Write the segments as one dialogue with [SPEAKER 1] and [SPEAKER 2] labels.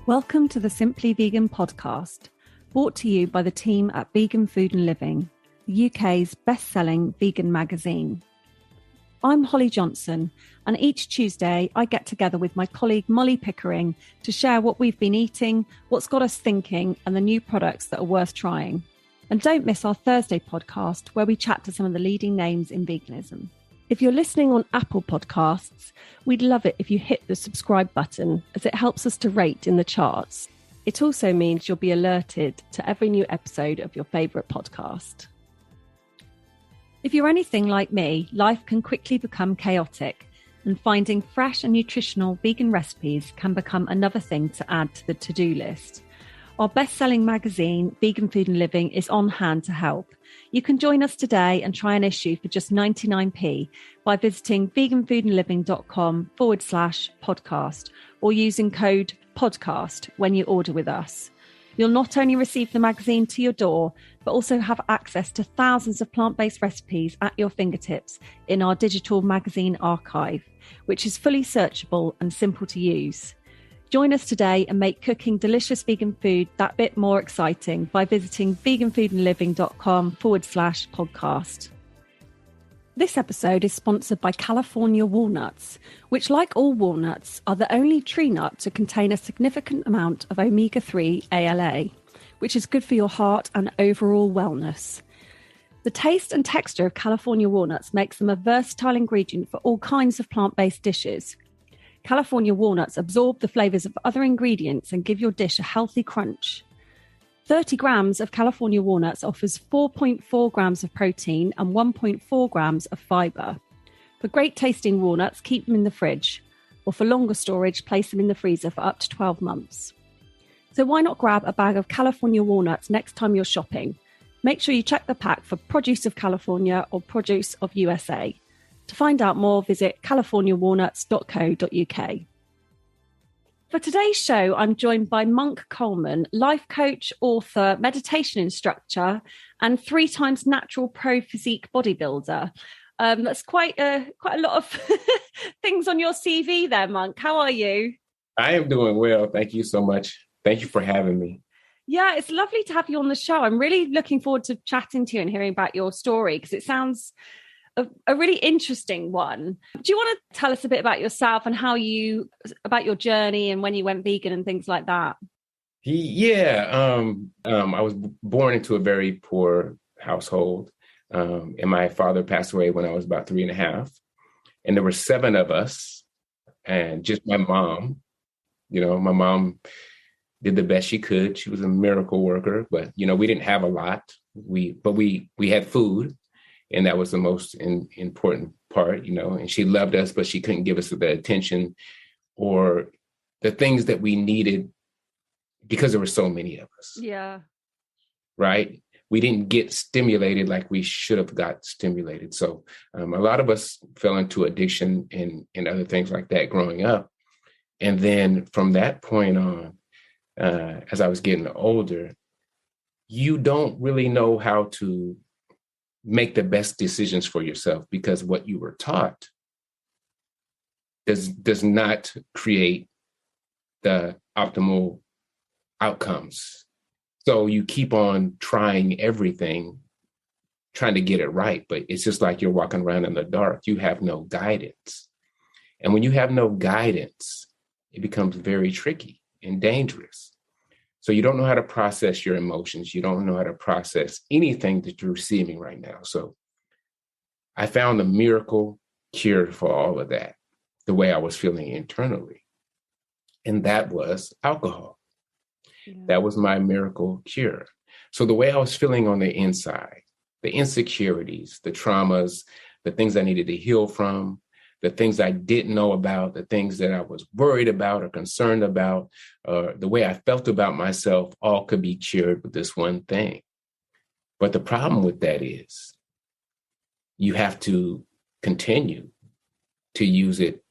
[SPEAKER 1] Welcome to the Simply Vegan podcast, brought to you by the team at Vegan Food and Living, the UK's best-selling vegan magazine. I'm Holly Johnson, and each Tuesday I get together with my colleague Molly Pickering to share what we've been eating, what's got us thinking, and the new products that are worth trying. And don't miss our Thursday podcast, where we chat to some of the leading names in veganism. If you're listening on Apple Podcasts, we'd love it if you hit the subscribe button, as it helps us to rate in the charts. It also means you'll be alerted to every new episode of your favourite podcast. If you're anything like me, life can quickly become chaotic, and finding fresh and nutritional vegan recipes can become another thing to add to the to-do list. Our best-selling magazine, Vegan Food and Living, is on hand to help. You can join us today and try an issue for just 99p by visiting veganfoodandliving.com/podcast or using code podcast when you order with us. You'll not only receive the magazine to your door, but also have access to thousands of plant-based recipes at your fingertips in our digital magazine archive, which is fully searchable and simple to use. Join us today and make cooking delicious vegan food that bit more exciting by visiting veganfoodandliving.com/podcast. This episode is sponsored by California Walnuts, which, like all walnuts, are the only tree nut to contain a significant amount of omega-3 ALA, which is good for your heart and overall wellness. The taste and texture of California walnuts makes them a versatile ingredient for all kinds of plant-based dishes. California walnuts absorb the flavours of other ingredients and give your dish a healthy crunch. 30 grams of California walnuts offers 4.4 grams of protein and 1.4 grams of fibre. For great tasting walnuts, keep them in the fridge, or for longer storage, place them in the freezer for up to 12 months. So why not grab a bag of California walnuts next time you're shopping? Make sure you check the pack for produce of California or produce of USA. To find out more, visit californiawalnuts.co.uk. For today's show, I'm joined by Monk Coleman, life coach, author, meditation instructor, and 3 times natural pro physique bodybuilder. That's quite a lot of things on your CV there, Monk. How are you?
[SPEAKER 2] I am doing well. Thank you so much. Thank you for having me.
[SPEAKER 1] Yeah, it's lovely to have you on the show. I'm really looking forward to chatting to you and hearing about your story, because it sounds a really interesting one. Do you want to tell us a bit about yourself and about your journey and when you went vegan and things like that?
[SPEAKER 2] Yeah. I was born into a very poor household. And my father passed away when I was about 3.5. And there were 7 of us and just my mom. My mom did the best she could. She was a miracle worker, but, we didn't have a lot. We had food. And that was the most important part, and she loved us, but she couldn't give us the attention or the things that we needed because there were so many of us.
[SPEAKER 1] Yeah.
[SPEAKER 2] Right. We didn't get stimulated like we should have got stimulated. So a lot of us fell into addiction and other things like that growing up. And then from that point on, as I was getting older, you don't really know how to make the best decisions for yourself, because what you were taught does not create the optimal outcomes. So you keep on trying everything, trying to get it right, but it's just like you're walking around in the dark. You have no guidance. And when you have no guidance, it becomes very tricky and dangerous. So you don't know how to process your emotions. You don't know how to process anything that you're receiving right now. So I found a miracle cure for all of that, the way I was feeling internally. And that was alcohol. Yeah. That was my miracle cure. So the way I was feeling on the inside, the insecurities, the traumas, the things I needed to heal from, the things I didn't know about, the things that I was worried about or concerned about, the way I felt about myself, all could be cured with this one thing. But the problem with that is you have to continue to use it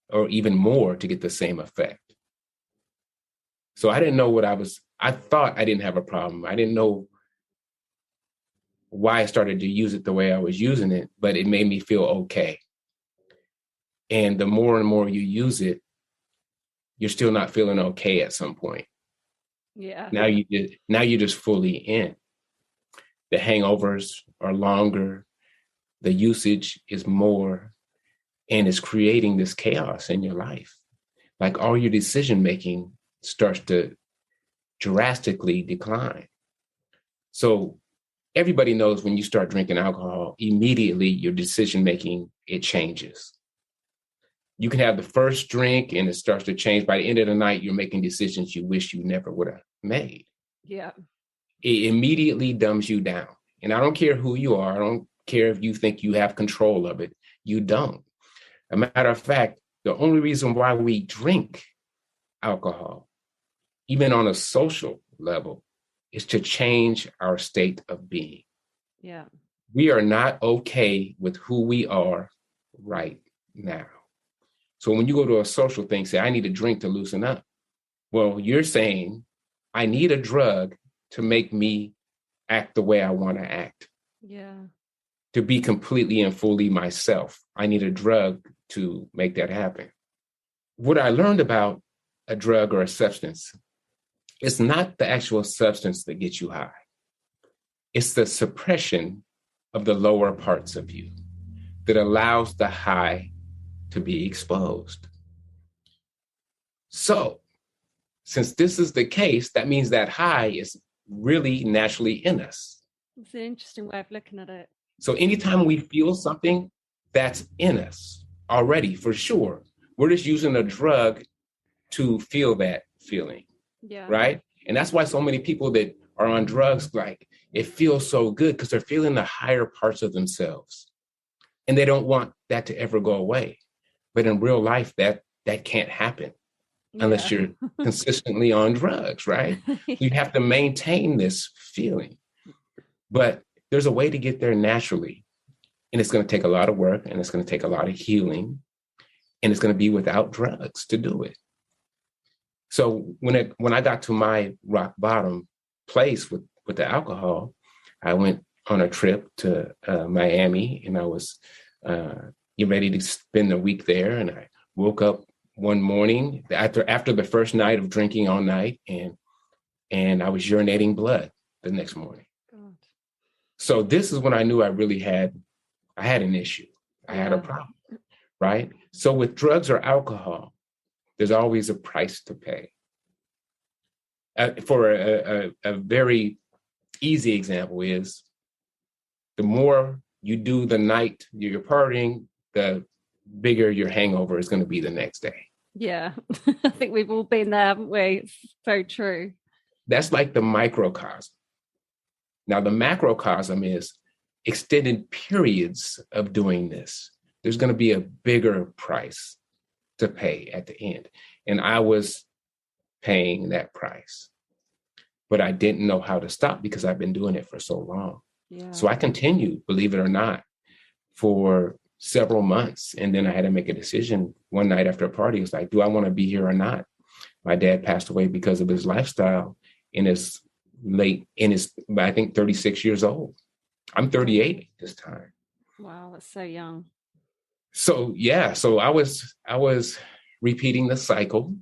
[SPEAKER 2] or even more to get the same effect. So I didn't know I thought I didn't have a problem. I didn't know why I started to use it the way I was using it, but it made me feel okay. And the more and more you use it, you're still not feeling okay at some point.
[SPEAKER 1] Yeah.
[SPEAKER 2] Now you're just fully in. The hangovers are longer, the usage is more, and it's creating this chaos in your life. Like all your decision making starts to drastically decline. So everybody knows when you start drinking alcohol, immediately your decision making, it changes. You can have the first drink and it starts to change. By the end of the night, you're making decisions you wish you never would have made.
[SPEAKER 1] Yeah.
[SPEAKER 2] It immediately dumbs you down. And I don't care who you are. I don't care if you think you have control of it. You don't. A matter of fact, the only reason why we drink alcohol, even on a social level, is to change our state of being.
[SPEAKER 1] Yeah.
[SPEAKER 2] We are not okay with who we are right now. So when you go to a social thing, say, I need a drink to loosen up. Well, you're saying, I need a drug to make me act the way I want to act.
[SPEAKER 1] Yeah.
[SPEAKER 2] To be completely and fully myself. I need a drug to make that happen. What I learned about a drug or a substance, it's not the actual substance that gets you high. It's the suppression of the lower parts of you that allows the high to be exposed. So, since this is the case, that means that high is really naturally in us.
[SPEAKER 1] It's an interesting way of looking at it.
[SPEAKER 2] So anytime we feel something, that's in us already, for sure. We're just using a drug to feel that feeling, right? And that's why so many people that are on drugs, like, it feels so good because they're feeling the higher parts of themselves. And they don't want that to ever go away. But in real life, that can't happen unless you're consistently on drugs, right? You have to maintain this feeling. But there's a way to get there naturally. And it's going to take a lot of work, and it's going to take a lot of healing, and it's going to be without drugs to do it. So when I got to my rock bottom place with the alcohol, I went on a trip to Miami, and I was getting ready to spend a week there. And I woke up one morning after the first night of drinking all night, and I was urinating blood the next morning. God. So this is when I knew I really had an issue. I had a problem, right? So with drugs or alcohol, there's always a price to pay. For a very easy example is, the more you do the night you're partying, the bigger your hangover is going to be the next day.
[SPEAKER 1] Yeah, I think we've all been there, haven't we? It's so true.
[SPEAKER 2] That's like the microcosm. Now, the macrocosm is extended periods of doing this. There's going to be a bigger price to pay at the end. And I was paying that price, but I didn't know how to stop because I've been doing it for so long. Yeah. So I continued, believe it or not, for several months. And then I had to make a decision one night after a party. It was like, do I want to be here or not? My dad passed away because of his lifestyle I think 36 years old. I'm 38 at this time.
[SPEAKER 1] Wow, that's so young.
[SPEAKER 2] So I was repeating the cycle,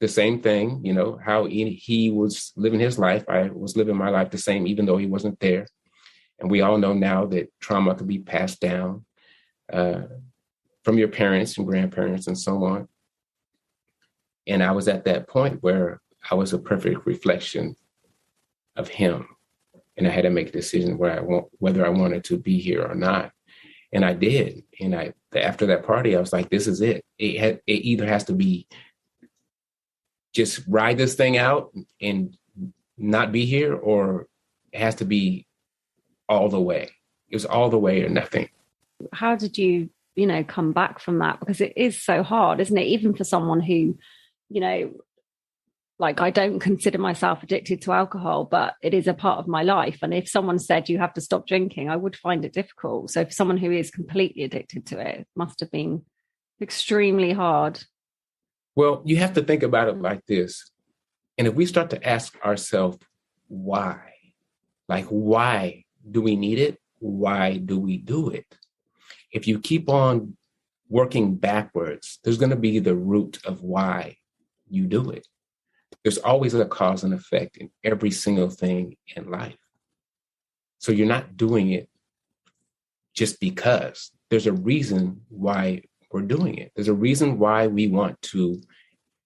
[SPEAKER 2] the same thing, how he was living his life. I was living my life the same, even though he wasn't there. And we all know now that trauma could be passed down from your parents and grandparents and so on. And I was at that point where I was a perfect reflection of him. And I had to make a decision whether I wanted to be here or not. And I did. And after that party, I was like, this is it. It either has to be just ride this thing out and not be here, or it has to be all the way. It was all the way or nothing.
[SPEAKER 1] How did you, come back from that? Because it is so hard, isn't it? Even for someone who, like, I don't consider myself addicted to alcohol, but it is a part of my life. And if someone said you have to stop drinking, I would find it difficult. So for someone who is completely addicted to it, it must have been extremely hard.
[SPEAKER 2] Well, you have to think about it like this. And if we start to ask ourselves, why? Like, why do we need it? Why do we do it? If you keep on working backwards, there's going to be the root of why you do it. There's always a cause and effect in every single thing in life. So you're not doing it just because. There's a reason why we're doing it. There's a reason why we want to,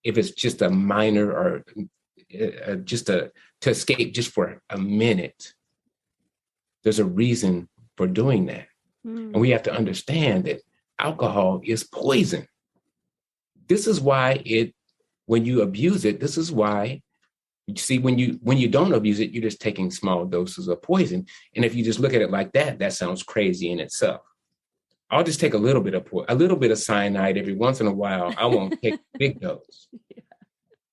[SPEAKER 2] if it's just a minor or to escape just for a minute, there's a reason for doing that. And we have to understand that alcohol is poison. This is why when you abuse it, this is why, you see, when you don't abuse it, you're just taking small doses of poison. And if you just look at it like that, that sounds crazy in itself. I'll just take a little bit of cyanide every once in a while. I won't take a big dose,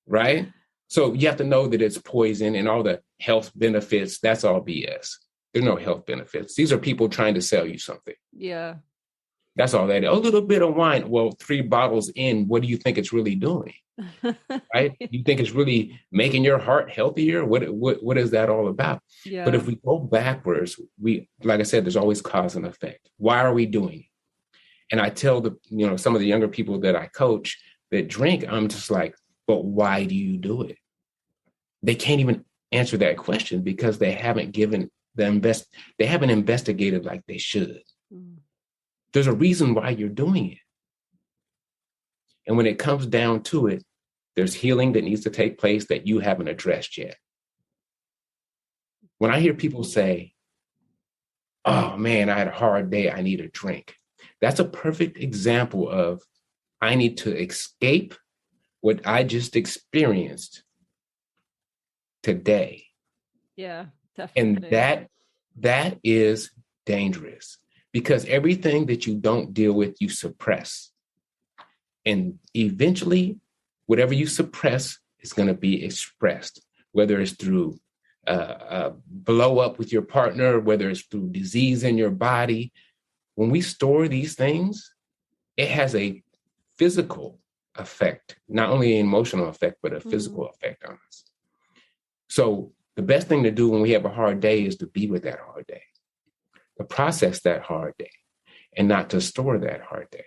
[SPEAKER 2] right? So you have to know that it's poison and all the health benefits. That's all BS. There's no health benefits. These are people trying to sell you something.
[SPEAKER 1] Yeah.
[SPEAKER 2] That's all that is. A little bit of wine. Well, 3 bottles in, what do you think it's really doing? Right? You think it's really making your heart healthier? What is that all about?
[SPEAKER 1] Yeah.
[SPEAKER 2] But if we go backwards, like I said, there's always cause and effect. Why are we doing it? And I tell some of the younger people that I coach that drink, I'm just like, but why do you do it? They can't even answer that question because they haven't they haven't investigated like they should. There's a reason why you're doing it. And when it comes down to it, there's healing that needs to take place that you haven't addressed yet. When I hear people say, oh man, I had a hard day, I need a drink. That's a perfect example of, I need to escape what I just experienced today.
[SPEAKER 1] Yeah, definitely.
[SPEAKER 2] And that is dangerous, because everything that you don't deal with, you suppress. And eventually, whatever you suppress is going to be expressed, whether it's through blow up with your partner, whether it's through disease in your body. When we store these things, it has a physical effect, not only an emotional effect, but a physical effect on us. So the best thing to do when we have a hard day is to be with that hard day, to process that hard day, and not to store that hard day.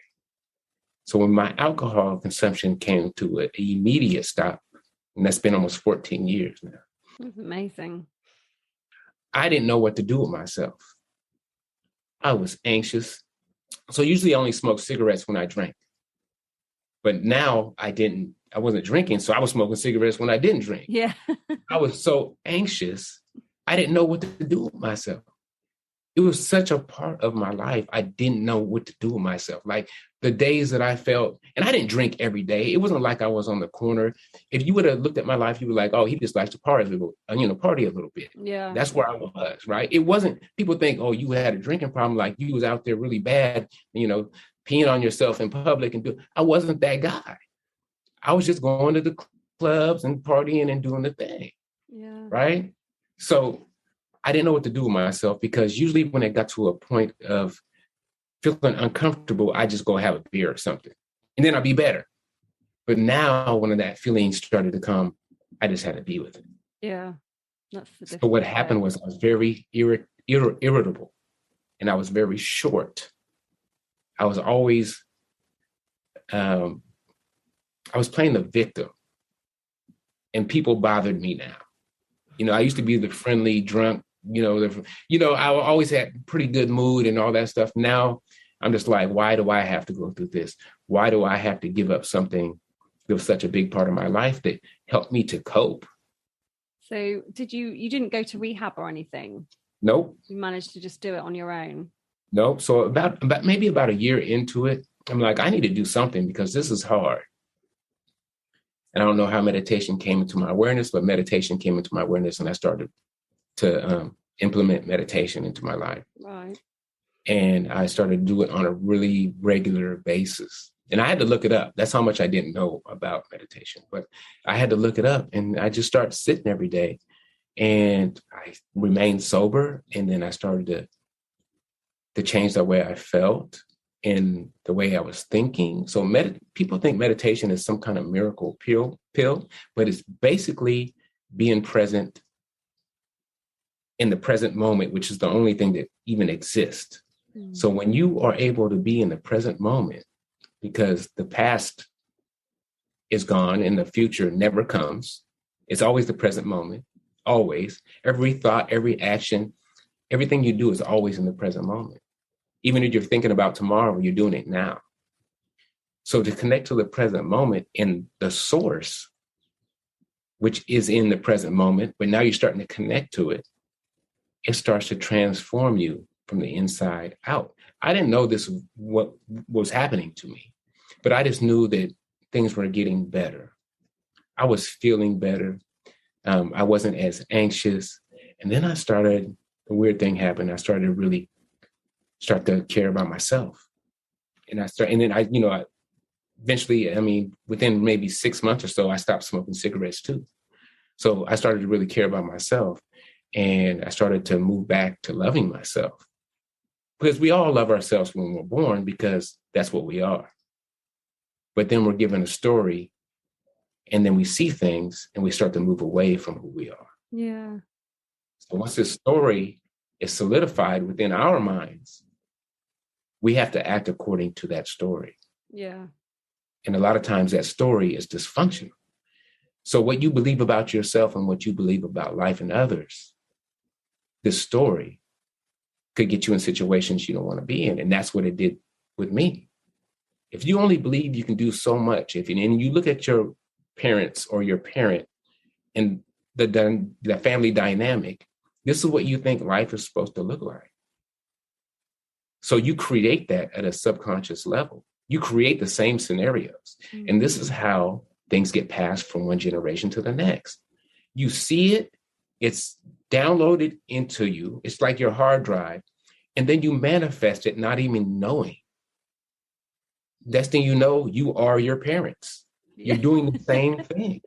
[SPEAKER 2] So when my alcohol consumption came to an immediate stop, and that's been almost 14 years now.
[SPEAKER 1] That's amazing.
[SPEAKER 2] I didn't know what to do with myself. I was anxious. So usually I only smoked cigarettes when I drank. But now I wasn't drinking, so I was smoking cigarettes when I didn't drink.
[SPEAKER 1] Yeah.
[SPEAKER 2] I was so anxious, I didn't know what to do with myself. It was such a part of my life. I didn't know what to do with myself. Like the days that I felt, and I didn't drink every day. It wasn't like I was on the corner. If you would have looked at my life, you were like, oh, he just likes to party a little bit.
[SPEAKER 1] Yeah.
[SPEAKER 2] That's where I was, right? It wasn't, people think, oh, you had a drinking problem, like you was out there really bad, peeing on yourself in public I wasn't that guy. I was just going to the clubs and partying and doing the thing.
[SPEAKER 1] Yeah.
[SPEAKER 2] Right? So I didn't know what to do with myself, because usually when it got to a point of feeling uncomfortable, I just go have a beer or something, and then I'll be better. But now when that feeling started to come, I just had to be with it.
[SPEAKER 1] Yeah. That's the difference.
[SPEAKER 2] So what happened was I was very irritable, and I was very short. I was always, I was playing the victim, and people bothered me now. I used to be the friendly drunk, I always had pretty good mood and all that stuff. Now I'm just like, why do I have to go through this? Why do I have to give up something that was such a big part of my life that helped me to cope?
[SPEAKER 1] So you didn't go to rehab or anything?
[SPEAKER 2] Nope.
[SPEAKER 1] You managed to just do it on your own?
[SPEAKER 2] Nope. So about maybe about a year into it, I'm like, I need to do something because this is hard. And I don't know how meditation came into my awareness, but meditation came into my awareness, and I started to implement meditation into my life.
[SPEAKER 1] Right.
[SPEAKER 2] And I started to do it on a really regular basis. And I had to look it up. That's how much I didn't know about meditation. But I had to look it up, and I just started sitting every day, and I remained sober. And then I started to change the way I felt and the way I was thinking. So people think meditation is some kind of miracle pill, but it's basically being present in the present moment, which is the only thing that even exists. Mm. So when you are able to be in the present moment, because the past is gone and the future never comes. It's always the present moment, always. Every thought, every action, everything you do is always in the present moment. Even if you're thinking about tomorrow, you're doing it now. So to connect to the present moment in the source, which is in the present moment, but now you're starting to connect to it, it starts to transform you from the inside out. I didn't know this was what was happening to me, but I just knew that things were getting better. I was feeling better. I wasn't as anxious. And then the weird thing happened. I started to really start to care about myself. And eventually, within maybe 6 months or so, I stopped smoking cigarettes too. So I started to really care about myself. And I started to move back to loving myself. Because we all love ourselves when we're born, because that's what we are. But then we're given a story, and then we see things, and we start to move away from who we are.
[SPEAKER 1] Yeah.
[SPEAKER 2] So once this story is solidified within our minds, we have to act according to that story.
[SPEAKER 1] Yeah.
[SPEAKER 2] And a lot of times that story is dysfunctional. So what you believe about yourself and what you believe about life and others, this story could get you in situations you don't want to be in. And that's what it did with me. If you only believe you can do so much, and you look at your parents or your parent and the family dynamic, this is what you think life is supposed to look like. So you create that at a subconscious level. You create the same scenarios. Mm-hmm. And this is how things get passed from one generation to the next. You see it, it's downloaded into you. It's like your hard drive. And then you manifest it, not even knowing. Next thing you know, you are your parents. You're doing the same thing.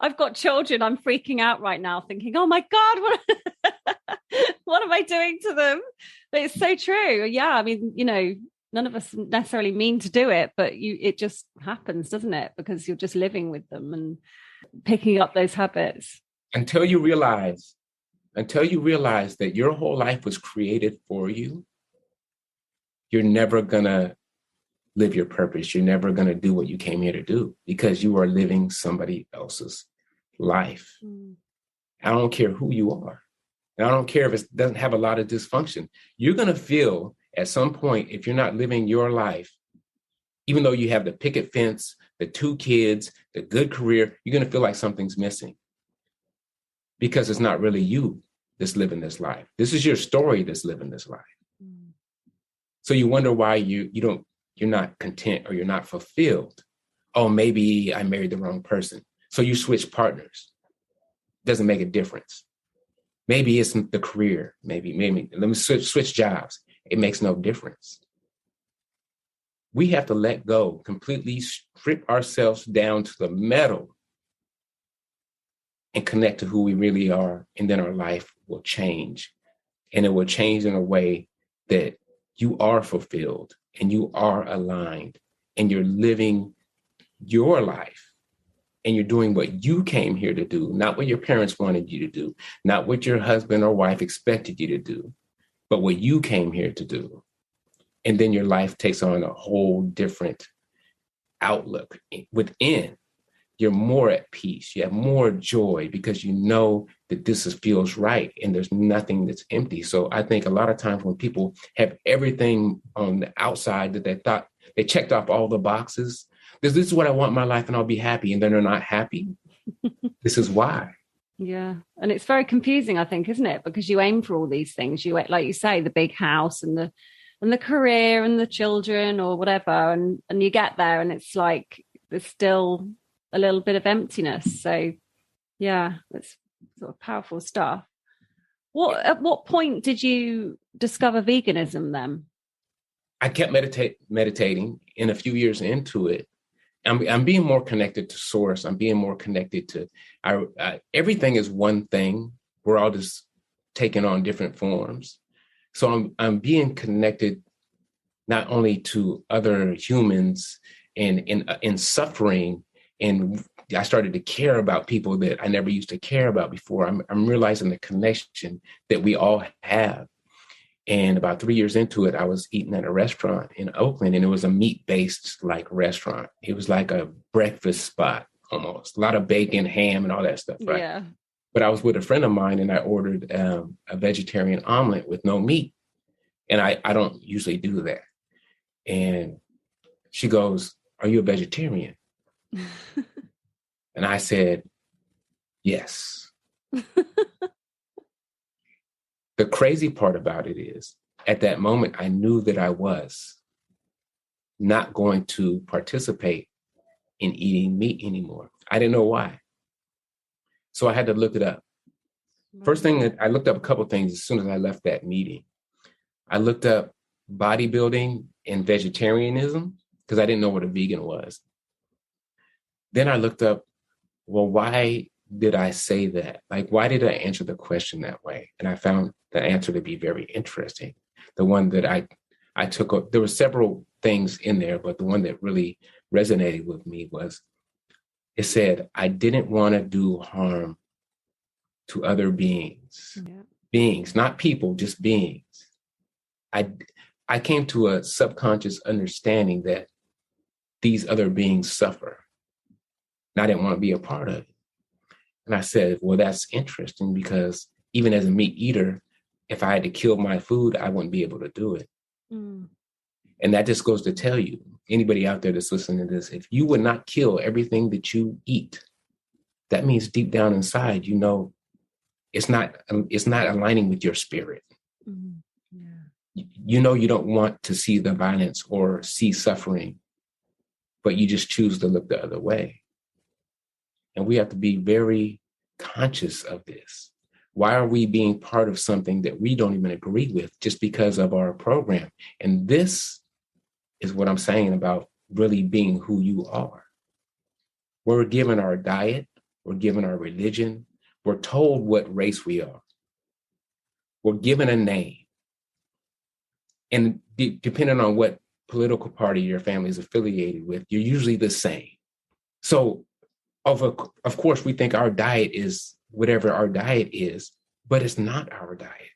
[SPEAKER 1] I've got children. I'm freaking out right now thinking, oh my God, what am I doing to them? But it's so true. Yeah. None of us necessarily mean to do it, but it just happens, doesn't it? Because you're just living with them and picking up those habits.
[SPEAKER 2] Until you realize that your whole life was created for you, you're never going to live your purpose. You're never going to do what you came here to do, because you are living somebody else's life. Mm. I don't care who you are. And I don't care if it doesn't have a lot of dysfunction. You're going to feel at some point, if you're not living your life, even though you have the picket fence, the 2 kids, the good career, you're going to feel like something's missing, because it's not really you that's living this life. This is your story that's living this life. Mm. So you wonder why you're not content, or you're not fulfilled. Oh, maybe I married the wrong person. So you switch partners. Doesn't make a difference. Maybe it's the career. Maybe let me switch jobs. It makes no difference. We have to let go, completely strip ourselves down to the metal and connect to who we really are. And then our life will change. And it will change in a way that you are fulfilled and you are aligned and you're living your life and you're doing what you came here to do, not what your parents wanted you to do, not what your husband or wife expected you to do, but what you came here to do. And then your life takes on a whole different outlook within. You're more at peace. You have more joy because you know that feels right and there's nothing that's empty. So I think a lot of times when people have everything on the outside that they thought they checked off all the boxes, this is what I want in my life and I'll be happy. And then they're not happy. This is why.
[SPEAKER 1] Yeah. And it's very confusing, I think, isn't it? Because you aim for all these things. You, like you say, the big house and the career and the children or whatever. And you get there and it's like there's still a little bit of emptiness. So yeah, it's sort of powerful stuff. At what point did you discover veganism then?
[SPEAKER 2] I kept meditating, and a few years into it, I'm being more connected to source. I'm being more connected to everything is one thing. We're all just taking on different forms. So I'm being connected not only to other humans and in suffering, and I started to care about people that I never used to care about before. I'm realizing the connection that we all have. And about 3 years into it, I was eating at a restaurant in Oakland, and it was a meat-based like restaurant. It was like a breakfast spot almost, a lot of bacon, ham, and all that stuff, right?
[SPEAKER 1] Yeah.
[SPEAKER 2] But I was with a friend of mine, and I ordered a vegetarian omelet with no meat. And I don't usually do that. And she goes, "Are you a vegetarian?" And I said, "Yes." The crazy part about it is, at that moment, I knew that I was not going to participate in eating meat anymore. I didn't know why. So I had to look it up. First thing that I looked up a couple of things as soon as I left that meeting. I looked up bodybuilding and vegetarianism because I didn't know what a vegan was. Then I looked up, well, why did I say that? Like, why did I answer the question that way? And I found the answer to be very interesting. The one that I took, there were several things in there, but the one that really resonated with me was, it said, I didn't want to do harm to other beings. Yeah. Beings, not people, just beings. I came to a subconscious understanding that these other beings suffer. And I didn't want to be a part of it. And I said, well, that's interesting because even as a meat eater, if I had to kill my food, I wouldn't be able to do it. Mm. And that just goes to tell you, anybody out there that's listening to this, if you would not kill everything that you eat, that means deep down inside, you know, it's not aligning with your spirit. Mm. Yeah. You know, you don't want to see the violence or see suffering, but you just choose to look the other way. And we have to be very conscious of this. Why are we being part of something that we don't even agree with just because of our program? And this is what I'm saying about really being who you are. We're given our diet, we're given our religion, we're told what race we are. We're given a name. And depending on what political party your family is affiliated with, you're usually the same. So of course, we think our diet is whatever our diet is, but it's not our diet.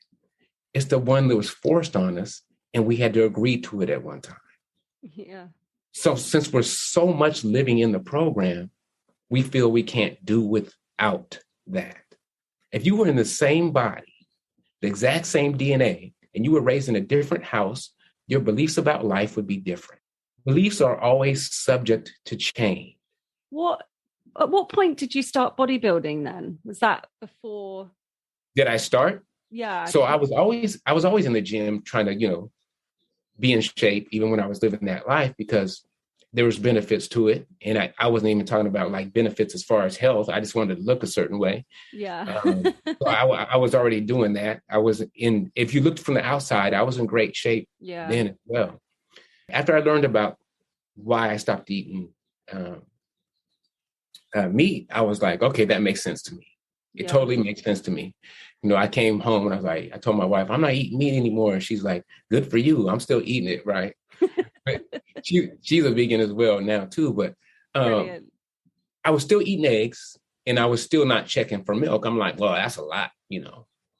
[SPEAKER 2] It's the one that was forced on us, and we had to agree to it at one time. Yeah. So since we're so much living in the program, we feel we can't do without that. If you were in the same body, the exact same DNA, and you were raised in a different house, your beliefs about life would be different. Beliefs are always subject to change.
[SPEAKER 1] At what point did you start bodybuilding then? Was that before?
[SPEAKER 2] Did I start?
[SPEAKER 1] Yeah.
[SPEAKER 2] So I was always in the gym trying to, be in shape, even when I was living that life, because there was benefits to it. And I wasn't even talking about like benefits as far as health. I just wanted to look a certain way.
[SPEAKER 1] Yeah.
[SPEAKER 2] So I was already doing that. If you looked from the outside, I was in great shape then as well. After I learned about why I stopped eating meat, I was like, okay, that makes sense to me. It totally makes sense to me. I came home and I told my wife, I'm not eating meat anymore. And she's like, good for you. I'm still eating it, right? But she's a vegan as well now too. But I was still eating eggs and I was still not checking for milk. I'm like, well, that's a lot,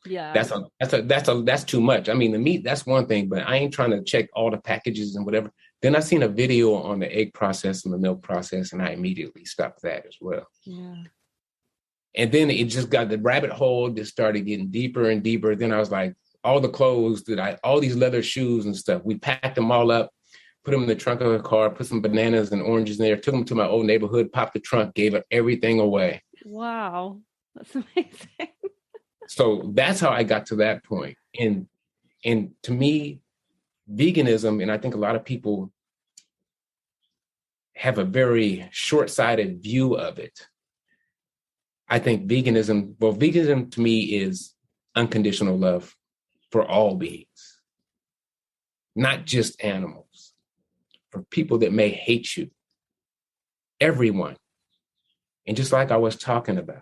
[SPEAKER 1] Yeah.
[SPEAKER 2] That's too much. I mean, the meat, that's one thing, but I ain't trying to check all the packages and whatever. Then I seen a video on the egg process and the milk process, and I immediately stopped that as well.
[SPEAKER 1] Yeah.
[SPEAKER 2] And then it just got the rabbit hole that started getting deeper and deeper. Then I was like, all the clothes all these leather shoes and stuff, we packed them all up, put them in the trunk of a car, put some bananas and oranges in there, took them to my old neighborhood, popped the trunk, gave everything away.
[SPEAKER 1] Wow. That's amazing.
[SPEAKER 2] So that's how I got to that point. And to me, veganism, and I think a lot of people have a very short-sighted view of it. I think veganism to me is unconditional love for all beings, not just animals, for people that may hate you, everyone. And just like I was talking about,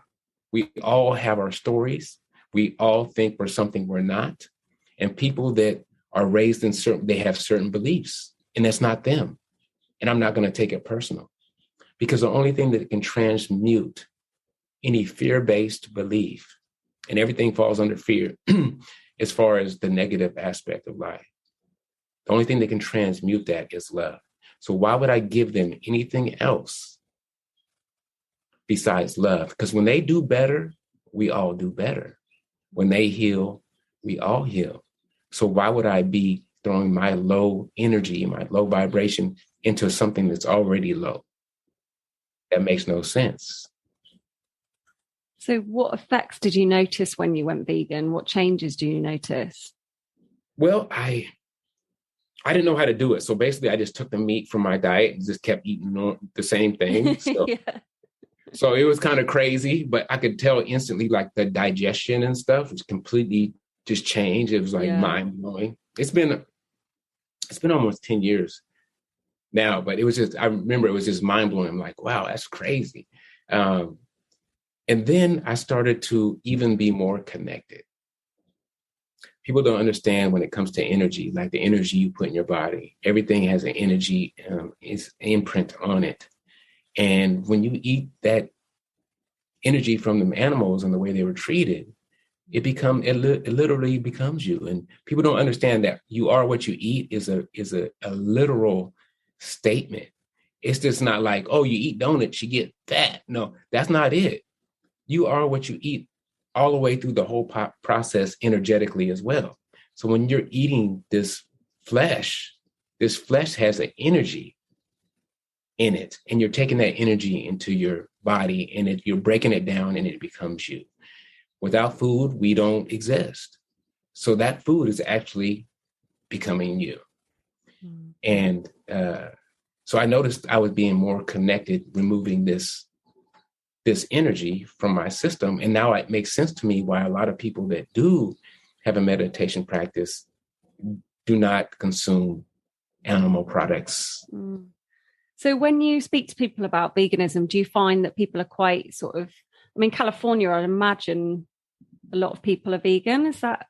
[SPEAKER 2] we all have our stories. We all think we're something we're not. And people that are raised they have certain beliefs, and that's not them. And I'm not going to take it personal, because the only thing that can transmute any fear-based belief, and everything falls under fear, as far as the negative aspect of life. The only thing that can transmute that is love. So why would I give them anything else besides love? Because when they do better, we all do better. When they heal, we all heal. So why would I be throwing my low energy, my low vibration into something that's already low? That makes no sense.
[SPEAKER 1] So what effects did you notice when you went vegan? What changes do you notice?
[SPEAKER 2] Well, I didn't know how to do it. So basically, I just took the meat from my diet and just kept eating the same thing. So,
[SPEAKER 1] Yeah.
[SPEAKER 2] So it was kind of crazy, but I could tell instantly, like the digestion and stuff was completely just changed. It was like mind blowing. It's been almost 10 years now, but it was just, I remember it was just mind blowing. I'm like, wow, that's crazy. And then I started to even be more connected. People don't understand when it comes to energy, like the energy you put in your body. Everything has an energy, is imprint on it. And when you eat that energy from the animals and the way they were treated, it literally becomes you. And people don't understand that you are what you eat is a literal statement. It's just not like, oh, you eat donuts, you get fat. No, that's not it. You are what you eat all the way through the whole process energetically as well. So when you're eating this flesh has an energy in it, and you're taking that energy into your body, and you're breaking it down, and it becomes you. Without food, we don't exist. So that food is actually becoming you. And so I noticed I was being more connected, removing this energy from my system. And now it makes sense to me why a lot of people that do have a meditation practice do not consume animal products.
[SPEAKER 1] So when you speak to people about veganism, do you find that people are quite sort of, I mean, California, I'd imagine a lot of people are vegan. Is that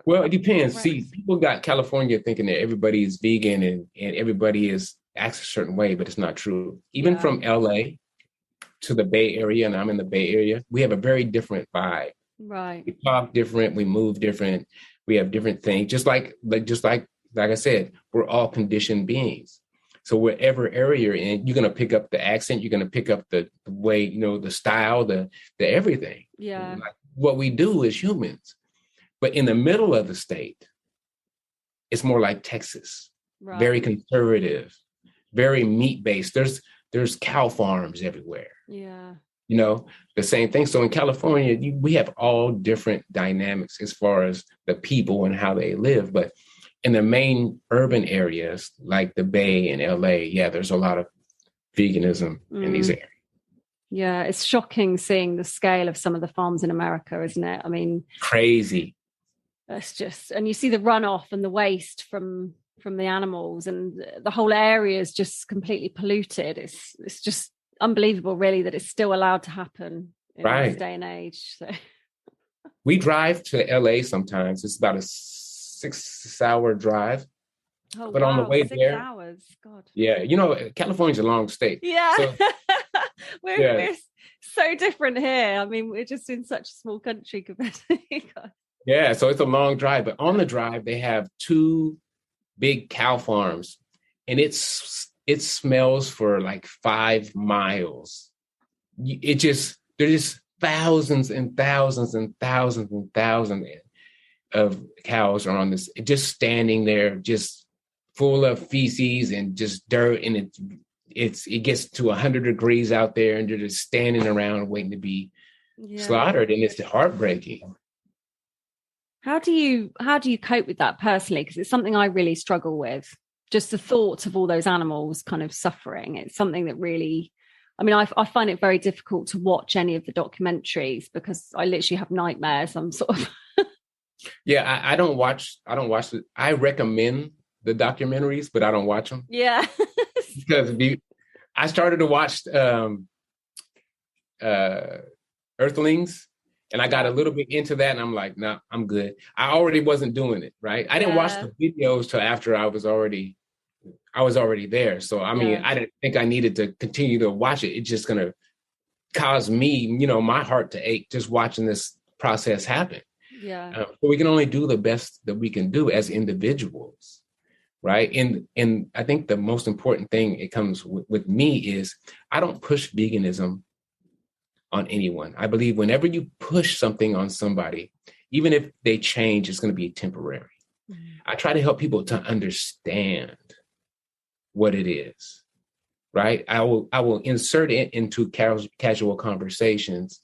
[SPEAKER 2] well, it depends.
[SPEAKER 1] Correct?
[SPEAKER 2] See, people got California thinking that everybody is vegan and everybody acts a certain way, but it's not true. Even from LA to the Bay Area, and I'm in the Bay Area, we have a very different vibe.
[SPEAKER 1] Right.
[SPEAKER 2] We talk different, we move different, we have different things. Just like I said, we're all conditioned beings. So wherever area you're in, you're going to pick up the accent, you're going to pick up the way, the style, the everything.
[SPEAKER 1] Yeah.
[SPEAKER 2] Like what we do as humans. But in the middle of the state, it's more like Texas, very conservative, very meat-based. There's cow farms everywhere.
[SPEAKER 1] Yeah.
[SPEAKER 2] The same thing. So in California, we have all different dynamics as far as the people and how they live. But in the main urban areas, like the Bay and LA, there's a lot of veganism in these areas.
[SPEAKER 1] Yeah, it's shocking seeing the scale of some of the farms in America, isn't it? I mean,
[SPEAKER 2] crazy.
[SPEAKER 1] It's just, and you see the runoff and the waste from the animals, and the whole area is just completely polluted. It's just unbelievable, really, that it's still allowed to happen in this day and age. So
[SPEAKER 2] we drive to LA sometimes. It's about a 6-hour drive.
[SPEAKER 1] Oh,
[SPEAKER 2] but
[SPEAKER 1] wow,
[SPEAKER 2] on the way
[SPEAKER 1] 6
[SPEAKER 2] there,
[SPEAKER 1] hours. God.
[SPEAKER 2] Yeah, California's a long state.
[SPEAKER 1] Yeah.
[SPEAKER 2] So,
[SPEAKER 1] we're so different here. I mean, we're just in such a small country compared to you guys.
[SPEAKER 2] Yeah, so it's a long drive, but on the drive they have 2 big cow farms, and it smells for like 5 miles. There's just thousands and thousands and thousands and thousands of cows are on this, just standing there, just full of feces and just dirt, and it gets to 100 degrees out there, and they're just standing around waiting to be slaughtered, and it's heartbreaking.
[SPEAKER 1] How do you cope with that personally? Because it's something I really struggle with. Just the thought of all those animals kind of suffering. It's something that really, I mean, I find it very difficult to watch any of the documentaries because I literally have nightmares. I'm sort of.
[SPEAKER 2] Yeah, I don't watch it. I recommend the documentaries, but I don't watch them.
[SPEAKER 1] Yeah.
[SPEAKER 2] Because I started to watch Earthlings. And I got a little bit into that, and I'm like, nah, I'm good. I already wasn't doing it, right? I didn't watch the videos till after I was already there. So, I mean, I didn't think I needed to continue to watch it. It's just going to cause me, my heart to ache just watching this process happen.
[SPEAKER 1] Yeah.
[SPEAKER 2] But we can only do the best that we can do as individuals, right? And I think the most important thing it comes with me is I don't push veganism on anyone. I believe whenever you push something on somebody, even if they change, it's going to be temporary. I try to help people to understand what it is, right? I will insert it into casual conversations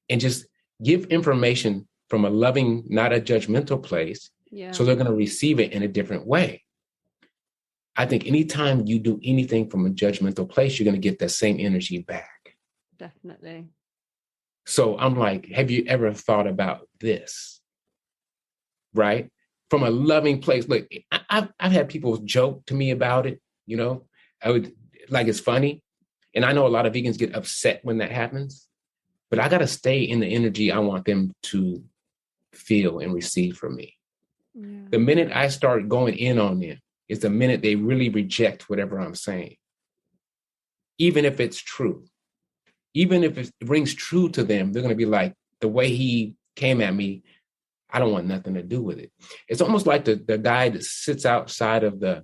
[SPEAKER 2] and just give information from a loving, not a judgmental place.
[SPEAKER 1] Yeah.
[SPEAKER 2] So they're going to receive it in a different way. I think anytime you do anything from a judgmental place, you're going to get that same energy back.
[SPEAKER 1] Definitely.
[SPEAKER 2] So I'm like, have you ever thought about this? Right? From a loving place. Look, I've had people joke to me about it, you know, I would like, it's funny. And I know a lot of vegans get upset when that happens, but I got to stay in the energy I want them to feel and receive from me. Yeah. The minute I start going in on them is the minute they really reject whatever I'm saying. Even if it's true, even if it rings true to them, they're going to be like, the way he came at me, I don't want nothing to do with it. It's almost like the guy that sits outside of the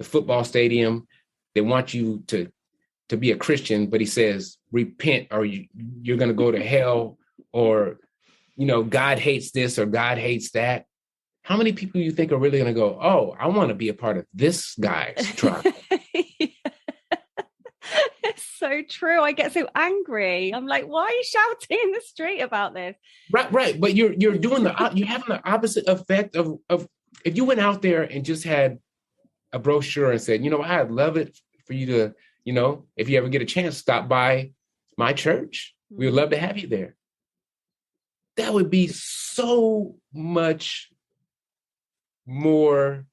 [SPEAKER 2] football stadium. They want you to be a Christian, but he says, repent or you're going to go to hell, or, you know, God hates this or God hates that. How many people you think are really going to go, oh, I want to be a part of this guy's tribe?
[SPEAKER 1] It's so true. I get so angry. I'm like, why are you shouting in the street about this?
[SPEAKER 2] Right. But you're doing you're having the opposite effect of if you went out there and just had a brochure and said, you know, I'd love it for you to, you know, if you ever get a chance, stop by my church. We would love to have you there. That would be so much more,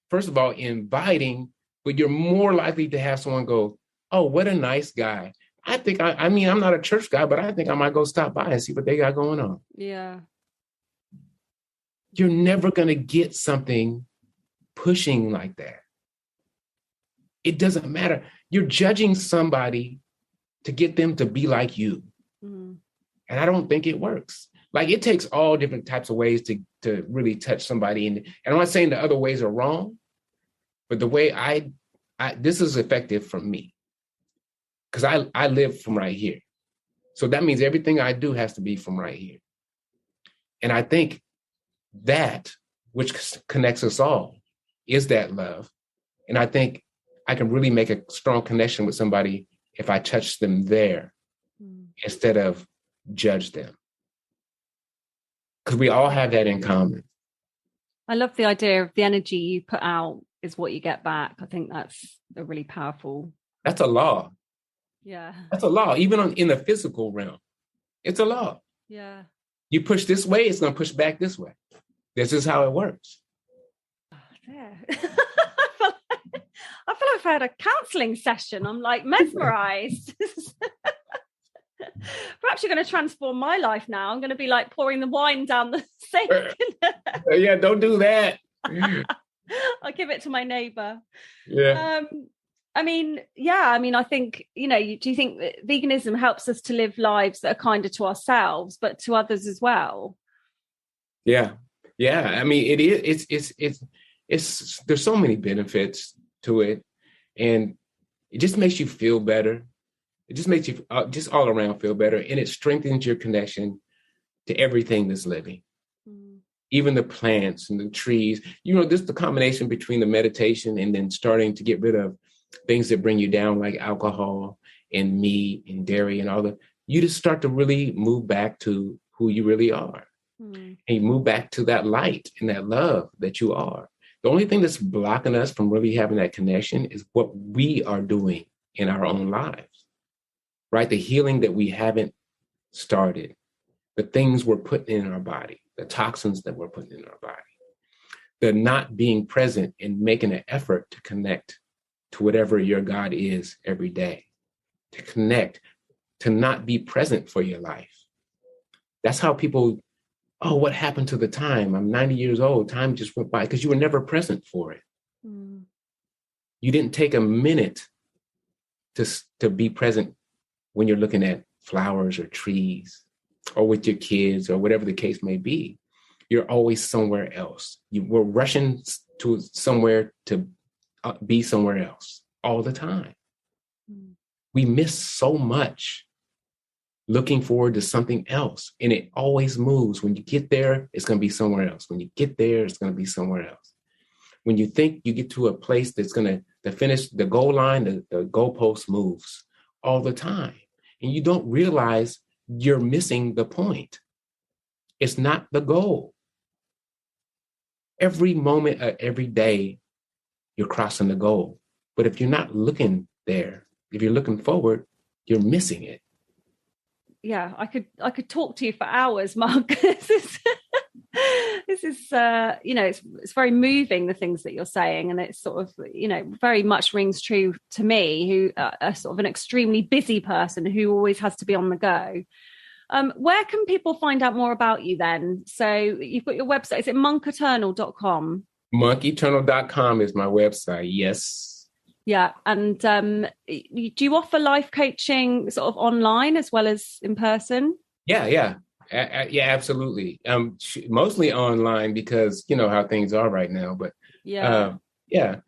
[SPEAKER 2] first of all, inviting, but you're more likely to have someone go, oh, what a nice guy. I think, I mean, I'm not a church guy, but I think I might go stop by and see what they got going on.
[SPEAKER 1] Yeah.
[SPEAKER 2] You're never going to get something pushing like that. It doesn't matter. You're judging somebody to get them to be like you. Mm. And I don't think it works. Like, it takes all different types of ways to really touch somebody. And I'm not saying the other ways are wrong, but the way I this is effective for me. Because I live from right here. So that means everything I do has to be from right here. And I think that, which connects us all, is that love. And I think I can really make a strong connection with somebody if I touch them there instead of judge them. Because we all have that in common.
[SPEAKER 1] I love the idea of the energy you put out is what you get back. I think that's a really powerful.
[SPEAKER 2] That's a law.
[SPEAKER 1] Yeah.
[SPEAKER 2] That's a law. Even in the physical realm, it's a law.
[SPEAKER 1] Yeah.
[SPEAKER 2] You push this way, it's going to push back this way. This is how it works.
[SPEAKER 1] Yeah. I feel like I've had a counselling session. I'm like mesmerised. Perhaps you're going to transform my life now. I'm going to be like pouring the wine down the sink.
[SPEAKER 2] Yeah, don't do that.
[SPEAKER 1] I'll give it to my neighbour.
[SPEAKER 2] Yeah.
[SPEAKER 1] I mean, I think, you know, do you think that veganism helps us to live lives that are kinder to ourselves, but to others as well?
[SPEAKER 2] Yeah. I mean, it is. It's there's so many benefits to it, and it just makes you feel better. It just makes you just all around feel better, and it strengthens your connection to everything that's living, even the plants and the trees. You know, this the combination between the meditation and then starting to get rid of things that bring you down, like alcohol and meat and dairy and all that. You just start to really move back to who you really are. And you move back to that light and that love that you are. The only thing that's blocking us from really having that connection is what we are doing in our own lives, right? The healing that we haven't started, the things we're putting in our body, the toxins that we're putting in our body, the not being present and making an effort to connect to whatever your God is every day, to connect, to not be present for your life. That's how people, oh, what happened to the time? I'm 90 years old. Time just went by because you were never present for it. You didn't take a minute to be present when you're looking at flowers or trees or with your kids or whatever the case may be. you're always somewhere else. We're rushing to somewhere to be somewhere else all the time. We miss so much looking forward to something else. And it always moves. When you get there, it's going to be somewhere else. When you get there, it's going to be somewhere else. When you think you get to a place that's going to finish the goal line, the goalpost moves all the time. And you don't realize you're missing the point. It's not the goal. Every moment of every day, you're crossing the goal. But if you're not looking there, if you're looking forward, you're missing it.
[SPEAKER 1] Yeah, I could talk to you for hours, Mark. This is it's very moving, the things that you're saying, and it's sort of, very much rings true to me, who are sort of an extremely busy person who always has to be on the go. Where can people find out more about you then? So you've got your website. Is it monketernal.com?
[SPEAKER 2] Monketernal.com is my website. Yes.
[SPEAKER 1] Yeah. And do you offer life coaching sort of online as well as in person?
[SPEAKER 2] Yeah, absolutely. Mostly online because you know how things are right now. But it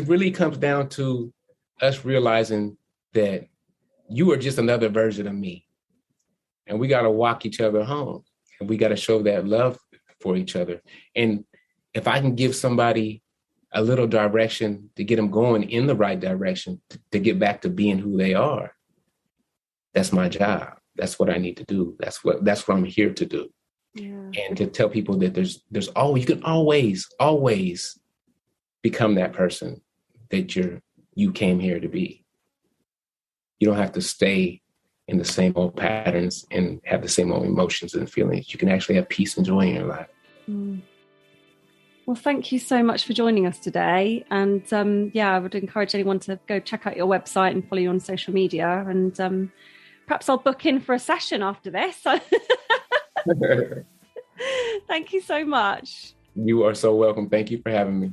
[SPEAKER 2] really comes down to us realizing that you are just another version of me, and we got to walk each other home, and we got to show that love for each other. And if I can give somebody a little direction to get them going in the right direction to get back to being who they are, that's my job. That's what I need to do. That's what I'm here to do. Yeah. And to tell people that there's always, you can always become that person that you came here to be. You don't have to stay in the same old patterns and have the same old emotions and feelings. You can actually have peace and joy in your life.
[SPEAKER 1] Well, thank you so much for joining us today. And I would encourage anyone to go check out your website and follow you on social media. And perhaps I'll book in for a session after this. Thank you so much.
[SPEAKER 2] You are so welcome. Thank you for having me.